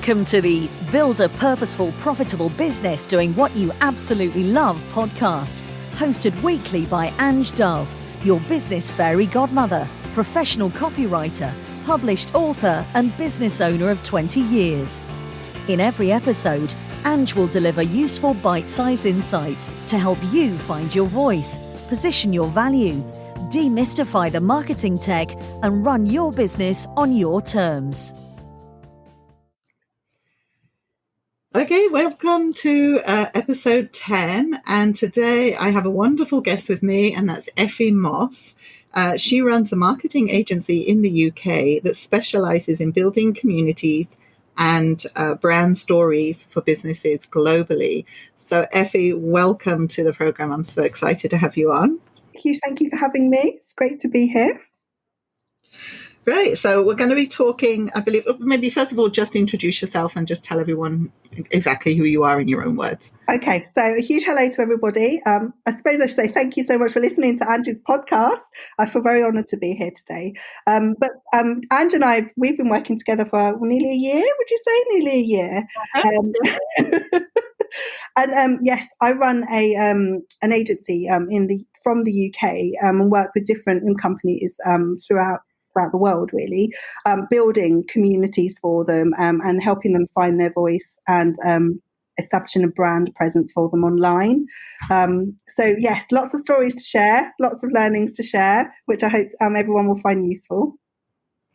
Welcome to the Build a Purposeful, Profitable Business Doing What You Absolutely Love podcast, hosted weekly by Ange, your business fairy godmother, professional copywriter, published author and business owner of 20 years. In every episode, Ange will deliver useful bite-sized insights to help you find your voice, position your value, demystify the marketing tech, and run your business on your terms. Okay, welcome to episode 10, and today I have a wonderful guest with me, and that's Effie Moss. She runs a marketing agency in the UK that specialises in building communities and brand stories for businesses globally. So Effie, welcome to the program. I'm so excited to have you on. Thank you for having me. It's great to be here. Great. So we're going to be talking, I believe, maybe first of all, just introduce yourself and just tell everyone exactly who you are in your own words. Okay. So a huge hello to everybody. I suppose I should say thank you so much for listening to Ange's podcast. I feel very honoured to be here today. But Ange and I, we've been working together for nearly a year. Would you say nearly a year? And yes, I run an agency from the UK and work with different companies throughout the world, really, building communities for them and helping them find their voice and establishing a brand presence for them online. So yes, lots of stories to share, lots of learnings to share, which I hope everyone will find useful.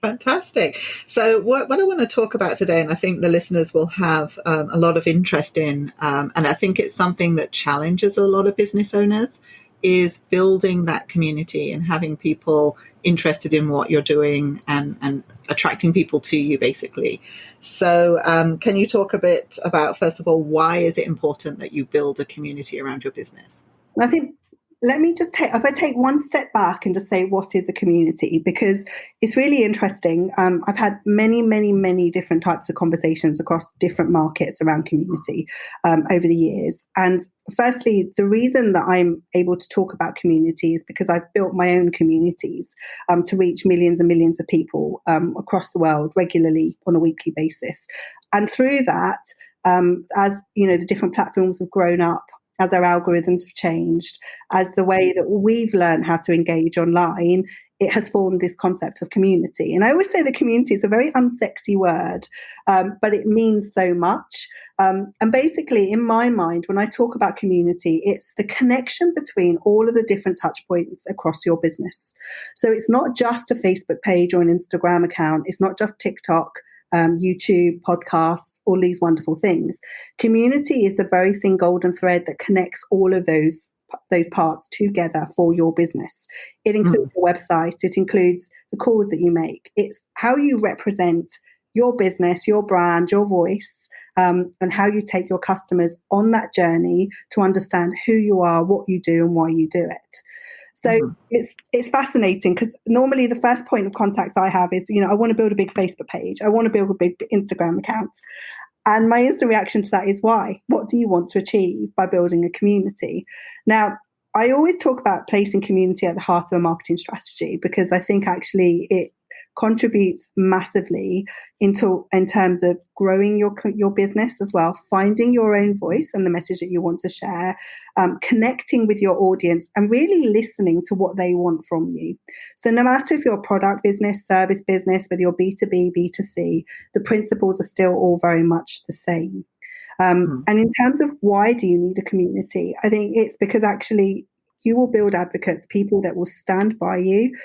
Fantastic. So what I want to talk about today, and I think the listeners will have a lot of interest in, and I think it's something that challenges a lot of business owners, is building that community and having people interested in what you're doing and attracting people to you, basically. So can you talk a bit about, first of all, why is it important that you build a community around your business? I think let me just take one step back and just say, what is a community? Because it's really interesting. I've had many different types of conversations across different markets around community over the years. And firstly, the reason that I'm able to talk about community is because I've built my own communities to reach millions and millions of people across the world regularly on a weekly basis. And through that, as you know, the different platforms have grown up, as our algorithms have changed, as the way that we've learned how to engage online, it has formed this concept of community. And I always say the community is a very unsexy word, but it means so much. And basically, in my mind, when I talk about community, it's the connection between all of the different touch points across your business. So it's not just a Facebook page or an Instagram account. It's not just TikTok, YouTube, podcasts, all these wonderful things. Community is the very thin golden thread that connects all of those parts together for your business. It includes your website. It includes the calls that you make. It's how you represent your business, your brand, your voice, and how you take your customers on that journey to understand who you are, what you do, and why you do it. So it's fascinating because normally the first point of contact I have is, I want to build a big Facebook page. I want to build a big Instagram account. And my instant reaction to that is why? What do you want to achieve by building a community? Now, I always talk about placing community at the heart of a marketing strategy because I think actually it contributes massively in terms of growing your business as well, finding your own voice and the message that you want to share, connecting with your audience and really listening to what they want from you. So no matter if you're a product business, service business, whether you're B2B, B2C, the principles are still all very much the same. And in terms of why do you need a community, I think it's because actually you will build advocates, people that will stand by you,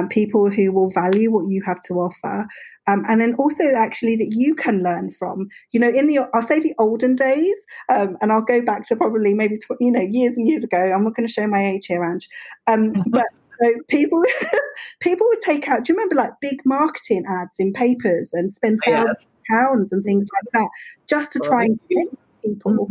people who will value what you have to offer, and then also actually that you can learn from. I'll say the olden days, and I'll go back to probably maybe years and years ago. I'm not going to show my age here, Ange, but so people would take out. Do you remember like big marketing ads in papers and spend thousands of pounds and things like that just to try and get people?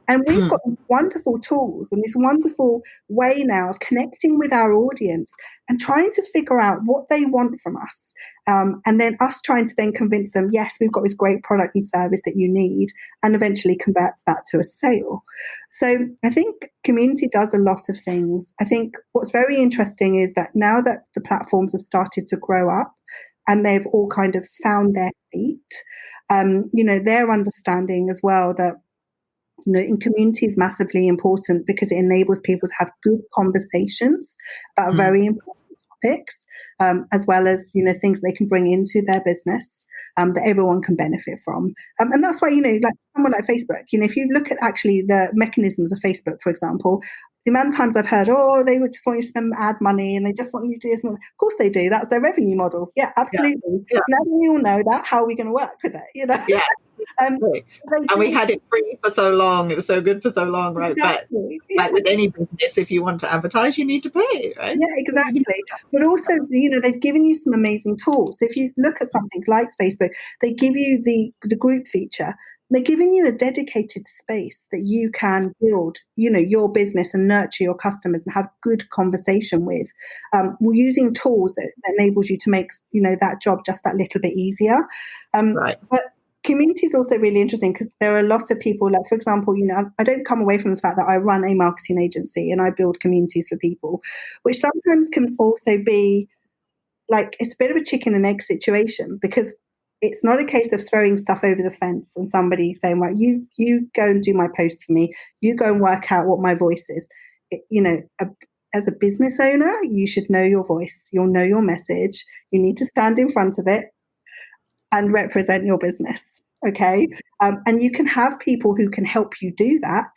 And we've got wonderful tools and this wonderful way now of connecting with our audience and trying to figure out what they want from us. And then us trying to then convince them, yes, we've got this great product and service that you need, and eventually convert that to a sale. So I think community does a lot of things. I think what's very interesting is that now that the platforms have started to grow up, and they've all kind of found their feet, Their understanding as well that, in community is massively important because it enables people to have good conversations about very important topics, as well as, things they can bring into their business that everyone can benefit from. And that's why, like someone like Facebook, if you look at actually the mechanisms of Facebook, for example, the amount of times I've heard, they would just want you to spend ad money and they just want you to do this. Of course they do. That's their revenue model. Yeah, absolutely. Yeah. So now we all know that, how are we going to work with it? Yeah. And we had it free for so long. It was so good for so long, right? Exactly. But like with any business, if you want to advertise, you need to pay, right? Yeah, exactly. But also, they've given you some amazing tools. So if you look at something like Facebook, they give you the group feature. They're giving you a dedicated space that you can build, your business and nurture your customers and have good conversation with. We're using tools that enables you to make, that job just that little bit easier. Right. But community is also really interesting because there are a lot of people, like, for example, I don't come away from the fact that I run a marketing agency and I build communities for people, which sometimes can also be like, it's a bit of a chicken and egg situation, because it's not a case of throwing stuff over the fence and somebody saying, well, you go and do my post for me. You go and work out what my voice is. As a business owner, you should know your voice. You'll know your message. You need to stand in front of it and represent your business. Okay. And you can have people who can help you do that.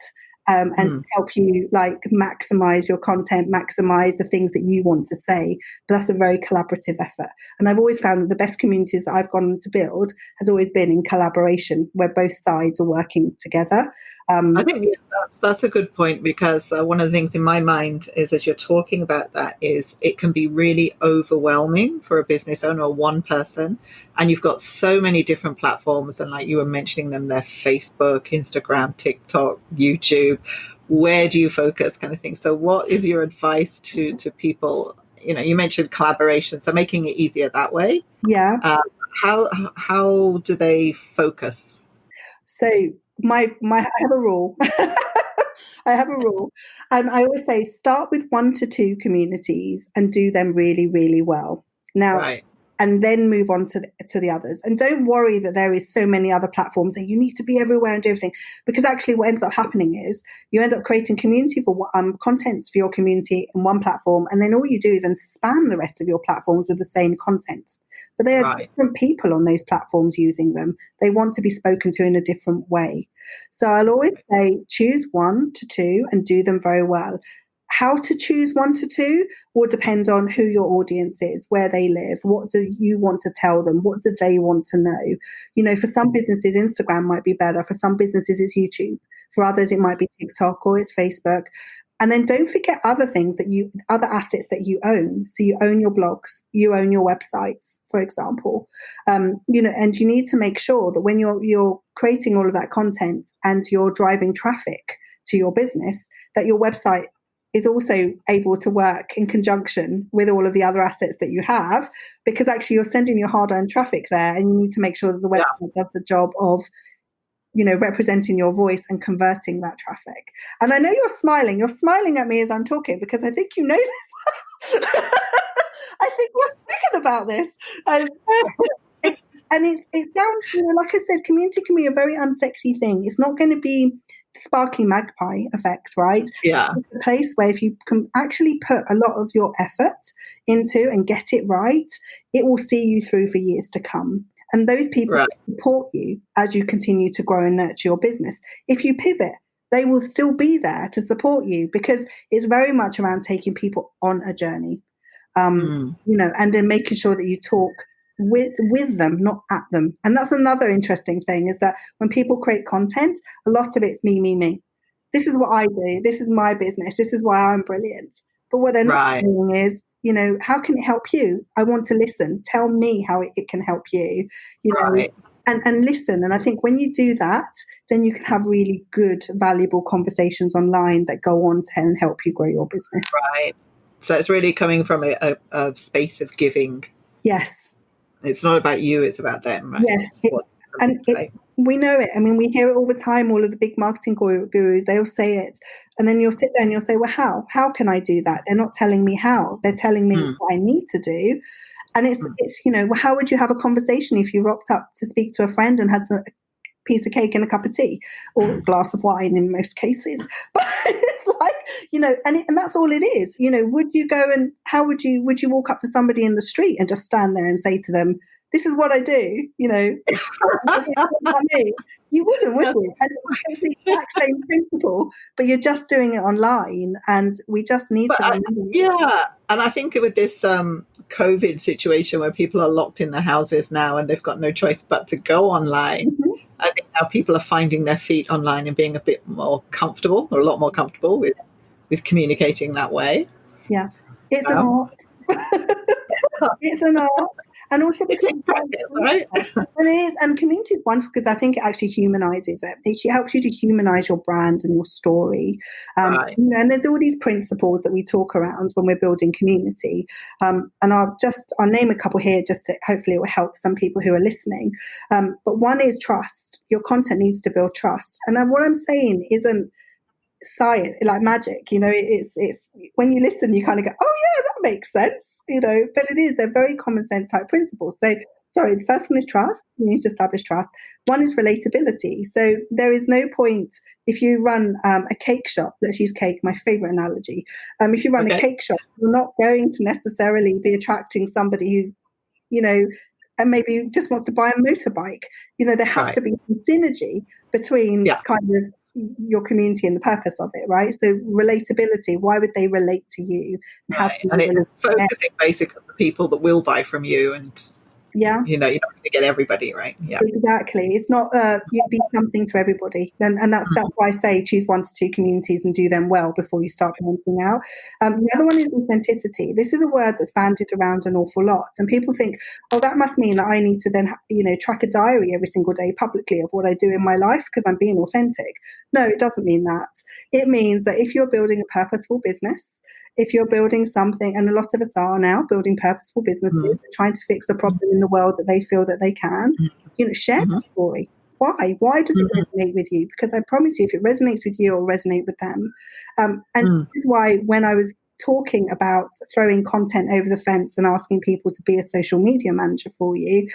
And help you like maximize your content, maximize the things that you want to say. But that's a very collaborative effort. And I've always found that the best communities that I've gone to build has always been in collaboration, where both sides are working together. I think that's a good point, because one of the things in my mind is, as you're talking about that, is it can be really overwhelming for a business owner or one person. And you've got so many different platforms, and like you were mentioning them, they're Facebook, Instagram, TikTok, YouTube. Where do you focus, kind of thing? So what is your advice to people? You mentioned collaboration, so making it easier that way. Yeah. How do they focus? So I have a rule. I have a rule. And I always say, start with 1 to 2 communities and do them really, really well. Now, right. And then move on to the others. And don't worry that there is so many other platforms and you need to be everywhere and do everything, because actually what ends up happening is you end up creating community for content for your community in one platform, and then all you do is spam the rest of your platforms with the same content. But there are different people on those platforms using them. They want to be spoken to in a different way. So I'll always say choose 1 to 2 and do them very well. How to choose 1 to 2 will depend on who your audience is, where they live, what do you want to tell them, what do they want to know. For some businesses, Instagram might be better. For some businesses, it's YouTube. For others, it might be TikTok or it's Facebook. And then don't forget other things other assets that you own. So you own your blogs, you own your websites, for example. And you need to make sure that when you're creating all of that content and you're driving traffic to your business, that your website is also able to work in conjunction with all of the other assets that you have, because actually you're sending your hard-earned traffic there, and you need to make sure that the website does the job of representing your voice and converting that traffic. And I know you're smiling at me as I'm talking, because I think you know this. I think we're thinking about this. And it's down to, like I said, community can be a very unsexy thing. It's not going to be sparkly magpie effects, right? Yeah. It's a place where if you can actually put a lot of your effort into and get it right, it will see you through for years to come. And those people support you as you continue to grow and nurture your business. If you pivot, they will still be there to support you, because it's very much around taking people on a journey, and then making sure that you talk with them, not at them. And that's another interesting thing, is that when people create content, a lot of it's me. This is what I do. This is my business. This is why I'm brilliant. But what they're not doing is, how can it help you? I want to listen. Tell me how it can help you, and listen. And I think when you do that, then you can have really good, valuable conversations online that go on to help you grow your business. Right. So it's really coming from a space of giving. Yes. It's not about you, it's about them, right? Yes. We know it. I mean, we hear it all the time. All of the big marketing gurus, they'll say it. And then you'll sit there and you'll say, well, how? How can I do that? They're not telling me how. They're telling me what I need to do. And it's, you know, how would you have a conversation if you rocked up to speak to a friend and had a piece of cake and a cup of tea, or a glass of wine in most cases? But it's like, you know, and that's all it is. You know, would you go and would you walk up to somebody in the street and just stand there and say to them, this is what I do, you know? You wouldn't, would you? And it's the exact same principle, but you're just doing it online, and we just need to remember. Yeah, and I think with this COVID situation where people are locked in their houses now and they've got no choice but to go online, I think now people are finding their feet online and being a bit more comfortable, or a lot more comfortable with communicating that way. Yeah, it's an art. It's an art, and also it takes practice, right? And it is, and community is wonderful because I think it actually humanizes it. It helps you to humanize your brand and your story. Right. You know, and there's all these principles that we talk around when we're building community. And I'll name a couple here, just to hopefully it will help some people who are listening. But one is trust. Your content needs to build trust, and then what I'm saying isn't science, like magic, you know. It's when you listen, you kind of go, oh yeah, that makes sense, you know. But they're very common sense type principles. So the first one is trust. You need to establish trust. One is relatability. So there is no point if you run a cake shop. Let's use cake, my favorite analogy. If you run a cake shop, you're not going to necessarily be attracting somebody who, you know, and maybe just wants to buy a motorbike. You know, there has to be some synergy between kind of your community and the purpose of it, right? So relatability, why would they relate to you? And it's focusing basically on the people that will buy from you, and you know, you're not going to get everybody, right? Yeah, exactly. It's not you be something to everybody, and that's why I say choose 1 to 2 communities and do them well before you start branching out. The other one is authenticity. This is a word that's bandied around an awful lot, and people think, oh, that must mean that I need to then, you know, track a diary every single day publicly of what I do in my life because I'm being authentic. No, it doesn't mean that. It means that if you're building a purposeful business, if you're building something, and a lot of us are now building purposeful businesses, trying to fix a problem in the world that they feel that they can, you know, share that story. Why? Why does it resonate with you? Because I promise you, if it resonates with you, it will resonate with them. And this is why when I was talking about throwing content over the fence and asking people to be a social media manager for you,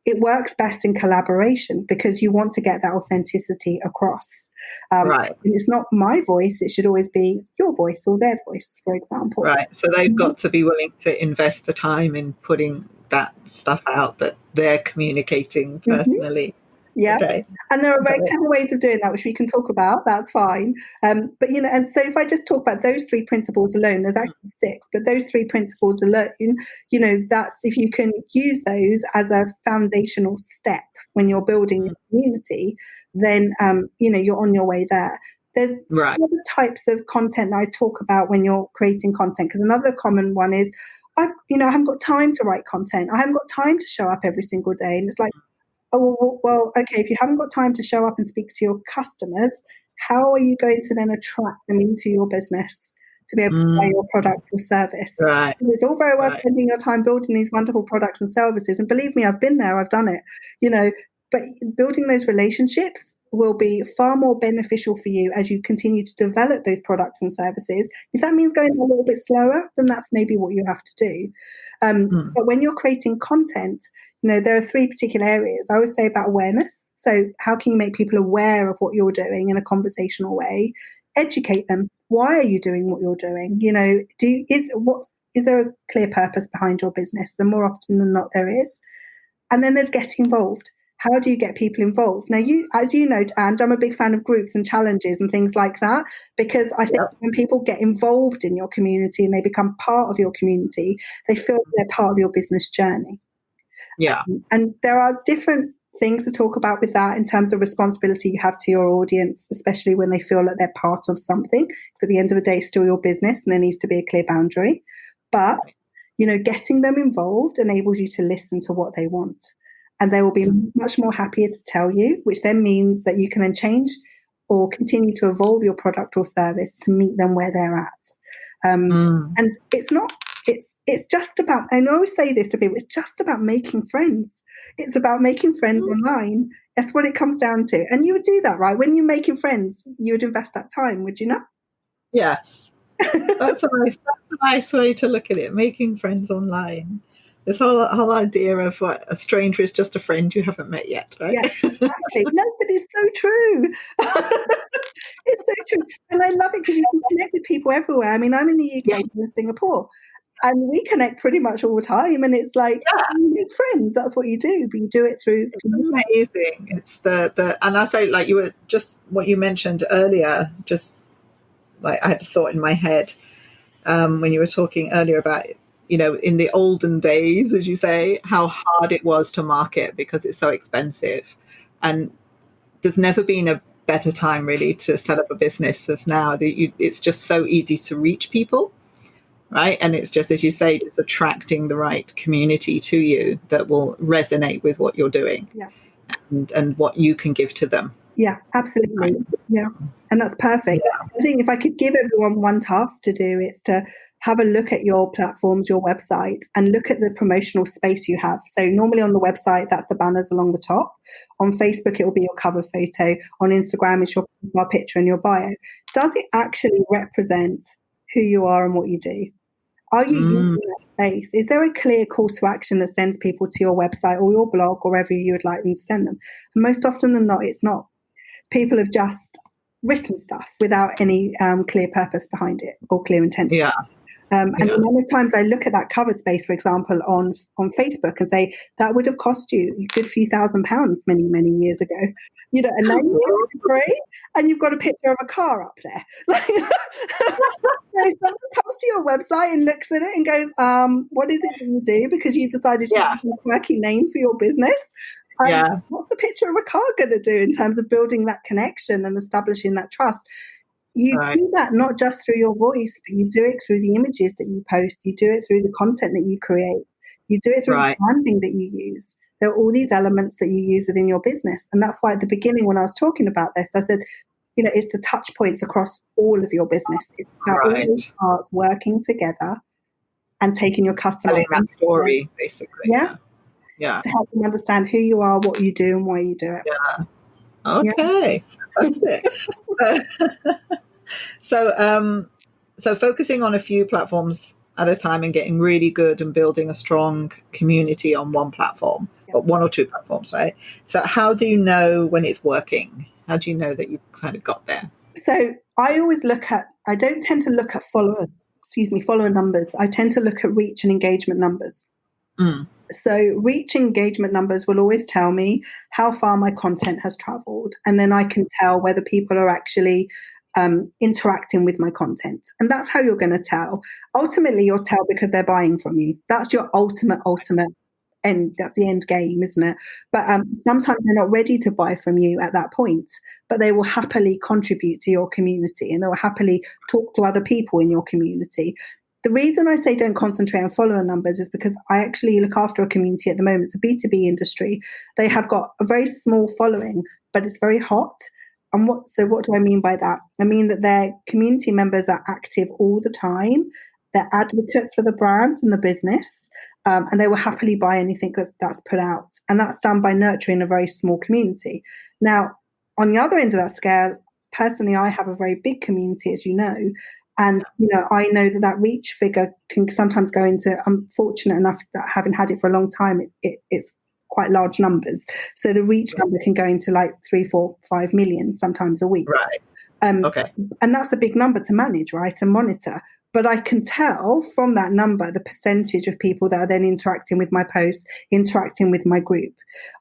it works best in collaboration because you want to get that authenticity across. And it's not my voice, it should always be your voice or their voice, for example. Right. So they've got to be willing to invest the time in putting that stuff out that they're communicating personally. Yeah. Okay. And there are very clever ways of doing that, which we can talk about. That's fine. But, you know, and so if I just talk about those 3 principles alone, there's actually 6, but those 3 principles alone, you know, that's if you can use those as a foundational step when you're building a community, then, you know, you're on your way there. There's other types of content that I talk about when you're creating content, because another common one is, I haven't got time to write content. I haven't got time to show up every single day. And it's like, oh, well, okay, if you haven't got time to show up and speak to your customers, how are you going to then attract them into your business to be able to buy your product or service? Right. It's all very well spending your time building these wonderful products and services. And believe me, I've been there, I've done it, you know, but building those relationships will be far more beneficial for you as you continue to develop those products and services. If that means going a little bit slower, then that's maybe what you have to do. But when you're creating content, you know, there are 3 particular areas. I always say about awareness. So how can you make people aware of what you're doing in a conversational way? Educate them. Why are you doing what you're doing? You know, is there a clear purpose behind your business? And more often than not, there is. And then there's getting involved. How do you get people involved? Now, as you know, Ange, I'm a big fan of groups and challenges and things like that, because I think when people get involved in your community and they become part of your community, they feel they're part of your business journey. Yeah. And there are different things to talk about with that in terms of responsibility you have to your audience, especially when they feel that they're part of something. So at the end of the day, it's still your business and there needs to be a clear boundary. But, you know, getting them involved enables you to listen to what they want. And they will be much more happier to tell you, which then means that you can then change or continue to evolve your product or service to meet them where they're at. And it's just about, and I always say this to people, it's just about making friends. It's about making friends online. That's what it comes down to. And you would do that, right? When you're making friends, you would invest that time, would you not? Yes. That's a nice way to look at it, making friends online. This whole idea of what a stranger is just a friend you haven't met yet, right? Yes, exactly. No, but it's so true. It's so true. And I love it because you can connect with people everywhere. I mean, I'm in the UK, I'm in Singapore, and we connect pretty much all the time. And it's like, you make friends. That's what you do, but you do it through. Amazing. It's the and I say, like, you were just what you mentioned earlier, just like I had a thought in my head when you were talking earlier about, in the olden days, as you say, how hard it was to market because it's so expensive. And there's never been a better time really to set up a business as now. It's just so easy to reach people, right? And it's just, as you say, it's attracting the right community to you that will resonate with what you're doing, and what you can give to them. Yeah, absolutely. Right. Yeah. And that's perfect. Yeah. I think if I could give everyone one task to do, it's to have a look at your platforms, your website, and look at the promotional space you have. So normally on the website, that's the banners along the top. On Facebook, it will be your cover photo. On Instagram, it's your profile picture and your bio. Does it actually represent who you are and what you do? Are you using that space? Is there a clear call to action that sends people to your website or your blog or wherever you would like them to send them? And most often than not, it's not. People have just written stuff without any clear purpose behind it or clear intention. Yeah. And the number of times I look at that cover space, for example, on Facebook and say, that would have cost you a good few £1,000s many, many years ago. And now you get it free and you've got a picture of a car up there. So someone comes to your website and looks at it and goes, what is it that you do? Because you've decided to have a quirky name for your business. What's the picture of a car going to do in terms of building that connection and establishing that trust? You do that not just through your voice, but you do it through the images that you post. You do it through the content that you create. You do it through the branding that you use. There are all these elements that you use within your business. And that's why at the beginning when I was talking about this, I said, it's the touch points across all of your business. It's about all those parts working together and taking your customer. Telling that story, basically. Yeah. To help them understand who you are, what you do, and why you do it. Yeah. Okay. That's it. So focusing on a few platforms at a time and getting really good and building a strong community on one platform, but one or two platforms, right? So how do you know when it's working? How do you know that you've kind of got there? So I always I don't tend to look at follower numbers. I tend to look at reach and engagement numbers. So reach engagement numbers will always tell me how far my content has traveled. And then I can tell whether people are actually interacting with my content. And that's how you're going to tell. Ultimately, you'll tell because they're buying from you. That's your ultimate end. That's the end game, isn't it? But sometimes they're not ready to buy from you at that point, but they will happily contribute to your community and they will happily talk to other people in your community. The reason I say don't concentrate on follower numbers is because I actually look after a community at the moment. It's a B2B industry. They have got a very small following, but it's very hot. And what do I mean by that? I mean that their community members are active all the time. They're advocates for the brand and the business, and they will happily buy anything that's put out. And that's done by nurturing a very small community. Now, on the other end of that scale, personally, I have a very big community, as you know. And, I know that reach figure can sometimes go into, I'm fortunate enough that having had it for a long time, it's quite large numbers. So the reach number can go into like 3, 4, 5 million sometimes a week. Right. Okay. And that's a big number to manage, right, and monitor. But I can tell from that number the percentage of people that are then interacting with my posts, interacting with my group.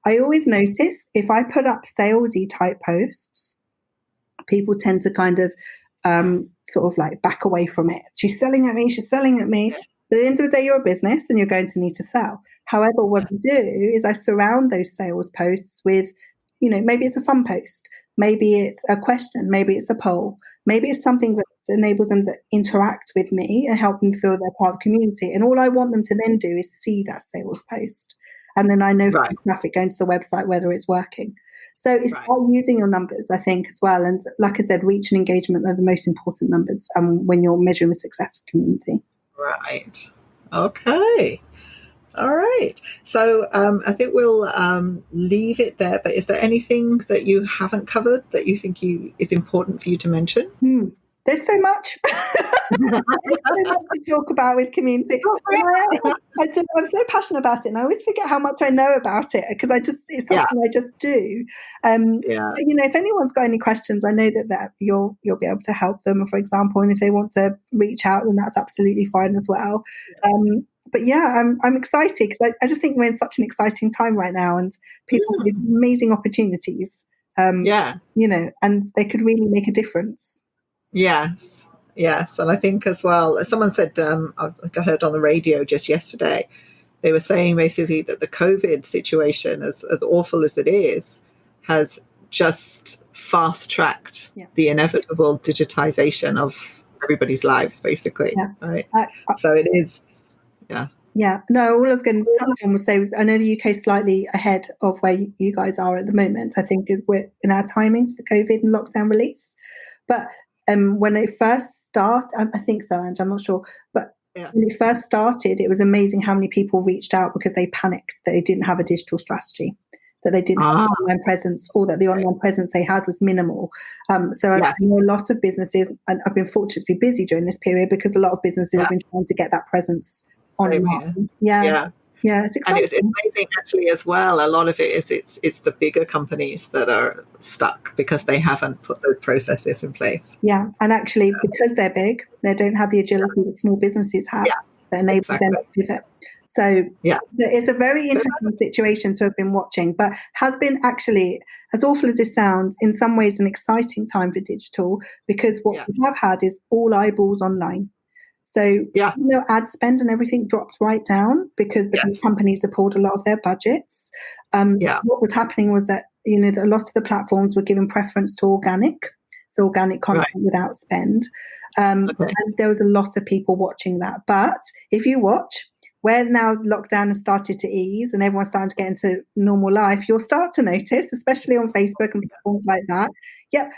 I always notice if I put up salesy type posts, people tend to kind of sort of like back away from it. She's selling at me. But at the end of the day, you're a business and you're going to need to sell. However, what I do is I surround those sales posts with, maybe it's a fun post. Maybe it's a question. Maybe it's a poll. Maybe it's something that enables them to interact with me and help them feel they're part of the community. And all I want them to then do is see that sales post. And then I know from traffic going to the website whether it's working. So it's about using your numbers, I think, as well. And like I said, reach and engagement are the most important numbers when you're measuring the success of community. Right. Okay. All right. So I think we'll leave it there. But is there anything that you haven't covered that you think is important for you to mention? There's so much. There's so much to talk about with community. I'm so passionate about it, and I always forget how much I know about it because it's something I just do. If anyone's got any questions, I know that you'll be able to help them, for example, and if they want to reach out, then that's absolutely fine as well. But I'm excited because I just think we're in such an exciting time right now, and people have amazing opportunities. And they could really make a difference. Yes. And I think as well, someone said, I heard on the radio just yesterday, they were saying basically that the COVID situation, as awful as it is, has just fast-tracked the inevitable digitization of everybody's lives, basically. Right? So it is, Yeah, no, all I was going to touch on was say, I know the UK is slightly ahead of where you guys are at the moment. I think we're in our timings for the COVID and lockdown release. But when it first started, I think so, Ange, I'm not sure. But when it first started, it was amazing how many people reached out because they panicked that they didn't have a digital strategy, that they didn't have an online presence, or that the online presence they had was minimal. So I know a lot of businesses, and I've been fortunate to be busy during this period because a lot of businesses have been trying to get that presence online. Yeah, it's exciting. And it's amazing actually as well. A lot of it is it's the bigger companies that are stuck because they haven't put those processes in place. Yeah, and actually because they're big, they don't have the agility that small businesses have that enable them to pivot. So it's a very interesting situation to have been watching, but has been actually, as awful as this sounds, in some ways an exciting time for digital because what we have had is all eyeballs online. So, ad spend and everything dropped right down because the companies have pulled a lot of their budgets. What was happening was that, a lot of the platforms were giving preference to organic content without spend. And there was a lot of people watching that. But if you watch, where now lockdown has started to ease and everyone's starting to get into normal life, you'll start to notice, especially on Facebook and platforms like that,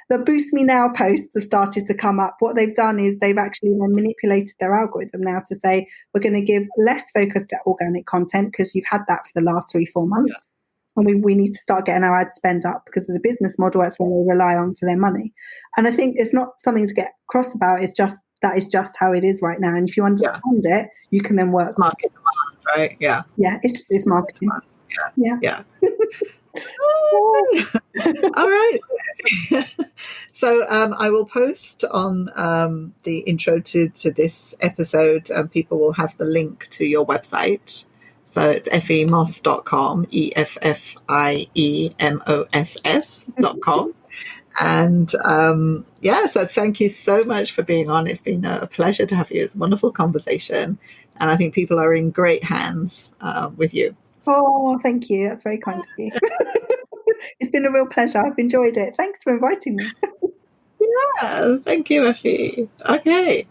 the Boost Me Now posts have started to come up. What they've done is they've actually manipulated their algorithm now to say, we're going to give less focus to organic content because you've had that for the last 3-4 months. And we need to start getting our ad spend up because as a business model, that's what they rely on for their money. And I think it's not something to get cross about. It's just, that is just how it is right now. And if you understand it, you can then work. Market demand, right? Yeah. Yeah, it's marketing. Yeah. All right. So I will post on the intro to this episode, and people will have the link to your website. So it's effiemoss.com, EFFIEMOSS.com. And so thank you so much for being on. It's been a pleasure to have you. It's a wonderful conversation. And I think people are in great hands with you. Oh, thank you. That's very kind of you. It's been a real pleasure. I've enjoyed it. Thanks for inviting me. Yeah, thank you, Effie. Okay.